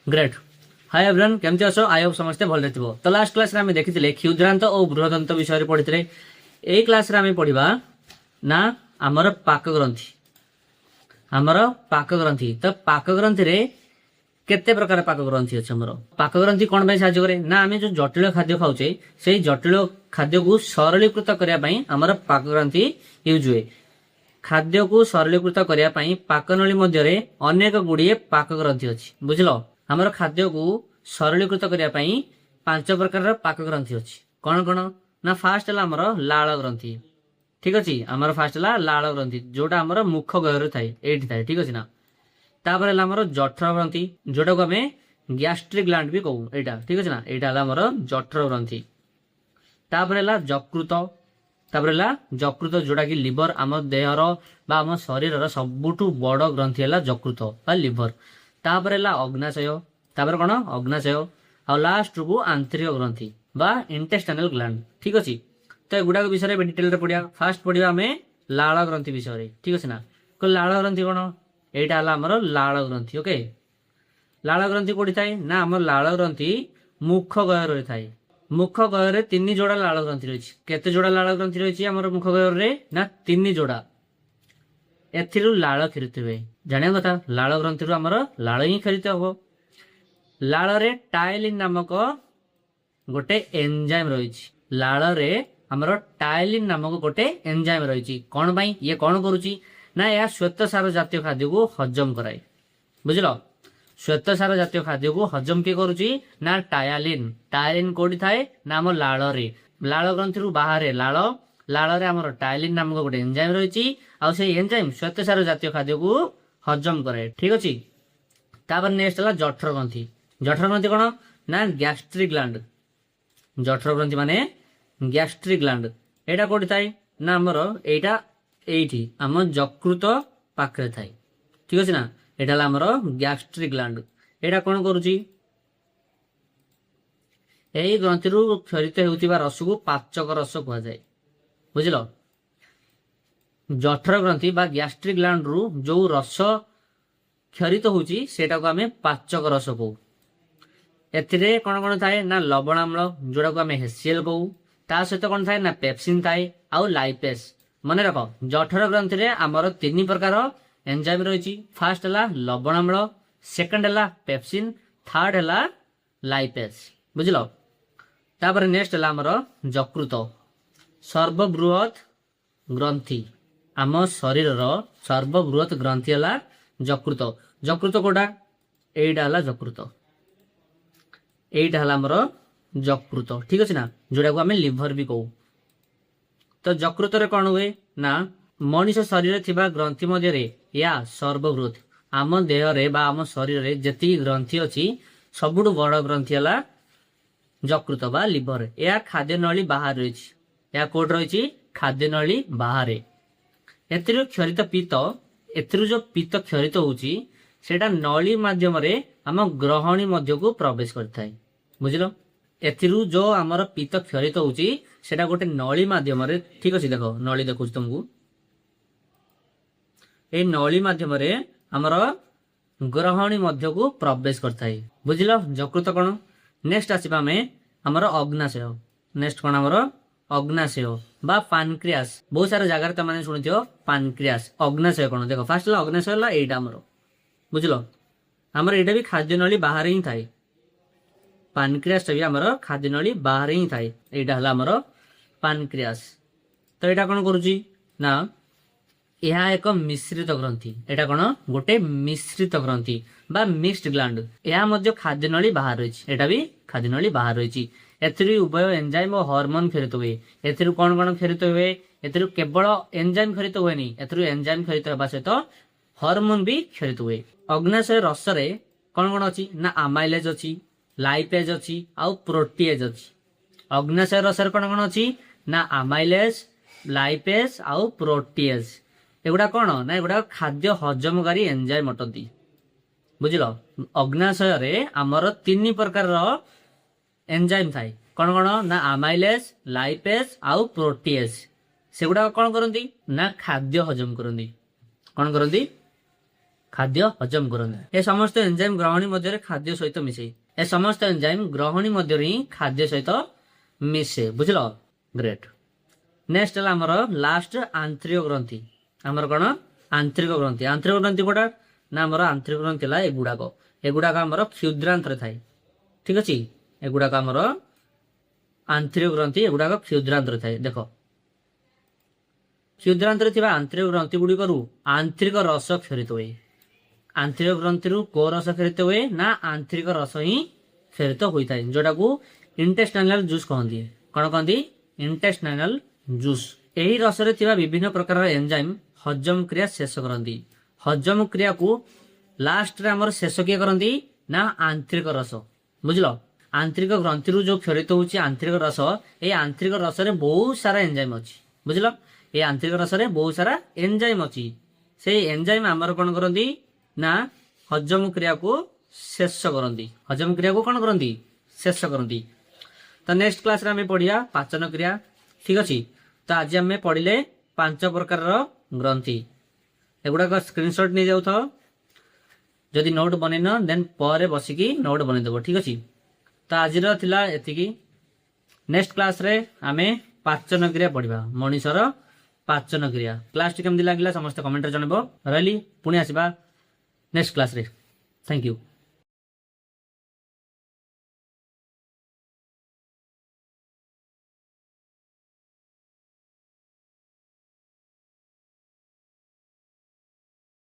Great. Hi everyone, केमती अछ? I hope समस्ते भले थिबो। तो लास्ट क्लास रे हम देखिथिले क्षुद्रांत और बृहदंत विषय रे पढिथिले। एई क्लास रे हम पढिबा ना हमर पाक ग्रंथि। हमर पाक ग्रंथि तो पाक ग्रंथि रे केते प्रकार पाक ग्रंथि अछि। हमर पाक ग्रंथि कोन बे साहाय्य करे ना आमे जो जटिल खाद्य खाउचे सेई जटिल खाद्य को सरलीकृत करिया पई हमर पाक ग्रंथि यूज हुए। खाद्य को सरलीकृत करिया पई पाकनली मध्य रे अनेक गुडिये पाक ग्रंथि अछि। बुझलो, हमर खाद्य को सरलीकृत करिया पई पांच प्रकार पाक ग्रंथि अछि। कोन कोन ना फास्ट हला हमर लाळ ग्रंथि। ठीक अछि, हमर फास्ट हला लाळ ग्रंथि जोटा हमर मुख गहरे थाए एठी थाए। ठीक अछि ना। तापर हला हमर जठर ग्रंथि जोटा को हमें गैस्ट्रिक ग्लैंड भी कहू। एटा ठीक अछि ना। एटा हला हमर जठर ग्रंथि। तापर हला यकृत। तापर हला यकृत जोटा कि लिवर आम देहर बा आम शरीर सबुठु बड़ ग्रंथि हला यकृत बा लिवर। तापर हला अग्नाशय। तापर कोन अग्नाशय आ लास्ट को आंतरिक ग्रंथि बा इंटेस्टाइनल ग्लैंड। ठीक अछि। तो एगुडा विषय में डिटेल रे पढिया। फास्ट पढिया हमें लाळ ग्रंथि विषय रे। ठीक अछि ना। को लाळ ग्रंथि कोन एटा हला हमर लाळ ग्रंथि। ओके, लाळ ग्रंथि कोठी थाए ना हमर लाळ ग्रंथि मुख गहर रे थाए। मुख गहर रे तीन जोड़ा लाळ ग्रंथि रहिछि। केते जोड़ा लाळ ग्रंथि रहिछि हमर मुख गहर रे ना तीन जोड़ा। एथिरु लाळ खिरित हुए। जानिया कथा लाळ ग्रंथि रु हमर लाळ ही खरित हबो। लाळ रे टायलिन नामक गोटे एंजाइम रहिछि। लाळ रे हमर टायलिन नामक गोटे एंजाइम रहिछि। कोन भाई ये कोन करूछि ना या श्वेतसार जातीय खाद्य को हजम कराए। बुझलो, श्वेतसार जातीय खाद्य को हजम के करूछि ना टायलिन। टायलिन कोठी थाए ना हम लाळ रे। लाळ ग्रंथि रु बाहर लाळ लाळ रे हमर टायलिन नामक गोटे एंजाइम रहिछि आ से एंजाइम श्वेतसार जातीय खाद्य को हजम कराए। ठीक अछि। तापर नेक्स्ट हला जठर ग्रंथि। जठर ग्रंथि कोन ना गैस्ट्रिक ग्लैंड। जठर ग्रंथि माने गैस्ट्रिक ग्लैंड। एटा कोठी थाए ना हमर एटा एठी हम यकृत पाखरे थाए। ठीक अछि ना। एटा हला हमर गैस्ट्रिक ग्लैंड। एटा कोन करूची एई ग्रंथि रु क्षरित हेउतिबा रस को पाचक रस कहै जाय। बुझलो, जठर ग्रंथि बा गैस्ट्रिक ग्लैंड रु जो रस क्षरित होउची सेटा को हमें पाचक रस कहू। एथिरे कोन कोन थाए ना लवण अम्ल जोड़ा को हमें हेसिएल कहू। ता सहित कोन थाए ना पेप्सिन थाए आउ लाइपेस। मने रख जठर ग्रंथि रे हमर तीन प्रकार एंजाइम रहिछि। फास्ट हला लवण अम्ल, सेकंड हला पेप्सिन, थर्ड हला लाइपेस। बुझलो। तापर नेक्स्ट हला हमर यकृत सर्वबृहत ग्रंथि। आम शरीर रो सर्वबृहत ग्रंथि हला यकृत। यकृत कोडा एटा हला यकृत। एटा हला हमर यकृत। ठीक अछि ना। जोड़ा को हमें लिवर भी कहू। तो यकृत रे कोन हुए ना मनुष्य शरीर थिबा ग्रंथि मध्य रे या सर्वबृहत आम देह रे बा आम शरीर रे जति ग्रंथि अछि सबुठु बड़ ग्रंथि हला यकृत बा लिवर। या खाद्य नली बाहर रहिछि। या कोड रहिछि खाद्य नली बाहर। एथिरु क्षरित पित्त एथिरु जो पित्त क्षरित होउछि सेटा नली माध्यम रे हम ग्रहणी मध्य को प्रवेश करथाय। बुझलो, एथिरु जो हमर पित्त क्षरित होउछि सेटा गोटे नली माध्यम रे। ठीक अछि। देखो नली देखुछ तुमको ए नली माध्यम रे हमर ग्रहणी मध्य को प्रवेश करथाय। बुझलो यकृत कोन। नेक्स्ट आसीबा में हमर अग्नाशय। नेक्स्ट कोन हमर अग्नाशय बा पानक्रियास। बहुत सारा जगह त माने सुनिथियो पानक्रियास। अग्नाशय कोन देखो फास्ट ला अग्नाशय ला एटा हमर। बुझलो, हमर एटा भी खाद्य नली बाहर ही थाए। पानक्रियास भी हमर खाद्य नली बाहर ही थाए। एटा हला हमर पानक्रियास। तो एटा कोन करूची ना यह एक मिश्रित ग्रंथि। एटा कोन गोटे मिश्रित ग्रंथि बा मिक्स्ड ग्लैंड। यह मध्य खाद्य नली बाहर रहिछि। एटा भी खाद्य नली बाहर रहिछि। एथिरु उभय एंजाइम और हार्मोन खरित हुए। एथिरु कोन कोन खरित हुए एथिरु केवल एंजाइम खरित हुए नहीं। एथिरु एंजाइम खरित हेबा सहित हार्मोन भी खरित हुए। अग्नाशय रस रे कोन कोन अछि ना अमाइलेज अछि, लाइपेज अछि आउ प्रोटीएज अछि। अग्नाशय रस रे कोन कोन अछि ना अमाइलेज, लाइपेज आउ प्रोटीएज। एगुडा कोन ना एगुडा खाद्य हजमकारी एंजाइम अटंती। बुझलो, अग्नाशय रे हमर तीन प्रकार रो एंजाइम थाए। कोन कोन ना अमाइलेज, लाइपेज आउ प्रोटीएज। सेगुडा कोन करंती ना खाद्य हजम करंती। कोन करंती ଖାଦ୍ୟ ହଜମ କରନ୍ତି। ଏ ସମସ୍ତ ଏନଜାଇମ ଗ୍ରହଣୀ ମଧ୍ୟରେ ଖାଦ୍ୟ ସହିତ ମିଶେ। ଏ ସମସ୍ତ ଏନଜାଇମ ଗ୍ରହଣୀ ମଧ୍ୟରେ ହିଁ ଖାଦ୍ୟ ସହିତ ମିଶେ। ବୁଝିଲ? ଗ୍ରେଟ। ନେକ୍ସଟ ହେଲା ଆମର ଲାଷ୍ଟ ଆନ୍ତରିକ ଗ୍ରନ୍ଥି। ଆମର କଣ? ଆନ୍ତରିକ ଗ୍ରନ୍ଥି। ଆନ୍ତରିକ ଗ୍ରନ୍ଥି କୋଉଟା ନା ଆମର ଆନ୍ତରିକ ଗ୍ରନ୍ଥି ହେଲା ଏଗୁଡାକ ଆମର କ୍ଷୁଦ୍ରାନ୍ତରେ ଥାଏ। ଠିକ ଅଛି, ଏଗୁଡାକ ଆମର ଆନ୍ତରିକ ଗ୍ରନ୍ଥି, ଏଗୁଡାକ କ୍ଷୁଦ୍ରାନ୍ତରେ ଥାଏ। ଦେଖ, କ୍ଷୁଦ୍ରାନ୍ତରେ ଥିବା ଆନ୍ତରିକ ଗ୍ରନ୍ଥି ଗୁଡିକରୁ ଆନ୍ତରିକ ରସ କ୍ଷରିତ ହୁଏ। ଆନ୍ତରିକ ଗ୍ରନ୍ଥିରୁ କୋଉ ରସ କ୍ଷରିତ ହୁଏ ନା ଆନ୍ତରିକ ରସ ହିଁ କ୍ଷରିତ ହୋଇଥାଏ, ଯୋଉଟାକୁ ଇଣ୍ଟେଷ୍ଟାଇନାଲ ଜୁସ୍ କହନ୍ତି। କଣ କହନ୍ତି? Intestinal juice. ଏହି ରସରେ ଥିବା ବିଭିନ୍ନ ପ୍ରକାରର ଏନଜାଇମ ହଜମ କ୍ରିୟା ଶେଷ କରନ୍ତି। ହଜମ କ୍ରିୟାକୁ ଲାଷ୍ଟରେ ଆମର ଶେଷ କିଏ କରନ୍ତି ନା ଆନ୍ତରିକ ରସ। ବୁଝିଲ? ଆନ୍ତରିକ ଗ୍ରନ୍ଥିରୁ ଯୋଉ କ୍ଷରିତ ହଉଛି ଆନ୍ତରିକ ରସ, ଏଇ ଆନ୍ତରିକ ରସରେ ବହୁତ ସାରା ଏନଜାଇମ ଅଛି। ବୁଝିଲ? এই ଆନ୍ତରିକ ରସରେ ବହୁତ ସାରା ଏନଜାଇମ ଅଛି। ସେଇ ଏନଜାଇମ ଆମର କଣ କରନ୍ତି ନା ହଜମ କ୍ରିୟାକୁ ଶେଷ କରନ୍ତି। ହଜମ କ୍ରିୟାକୁ କଣ କରନ୍ତି? ଶେଷ କରନ୍ତି। ତ ନେକ୍ସଟ କ୍ଲାସରେ ଆମେ ପଢିବା ପାଚନ କ୍ରିୟା। ଠିକ ଅଛି, ତ ଆଜି ଆମେ ପଢିଲେ 5 ପ୍ରକାରର ଗ୍ରନ୍ଥି। ଏଗୁଡାକ ସ୍କ୍ରିନଶଟ ନେଇଯାଉଥାଅ। ଯଦି ନୋଟ ବନେଇନ ଦେନ୍ ପରେ ବସିକି ନୋଟ ବନେଇଦେବ। ଠିକ ଅଛି, ତ ଆଜିର ଥିଲା ଏତିକି। ନେକ୍ସଟ କ୍ଲାସରେ ଆମେ ପାଚନ କ୍ରିୟା ପଢିବା, ମଣିଷର ପାଚନ କ୍ରିୟା। କ୍ଲାସଟି କେମିତି ଲାଗିଲା ସମସ୍ତେ କମେଣ୍ଟରେ ଜଣାଇବ। ରହିଲି, ପୁଣି ଆସିବା ନେକ୍ସଟ କ୍ଲାସରେ। Thank you.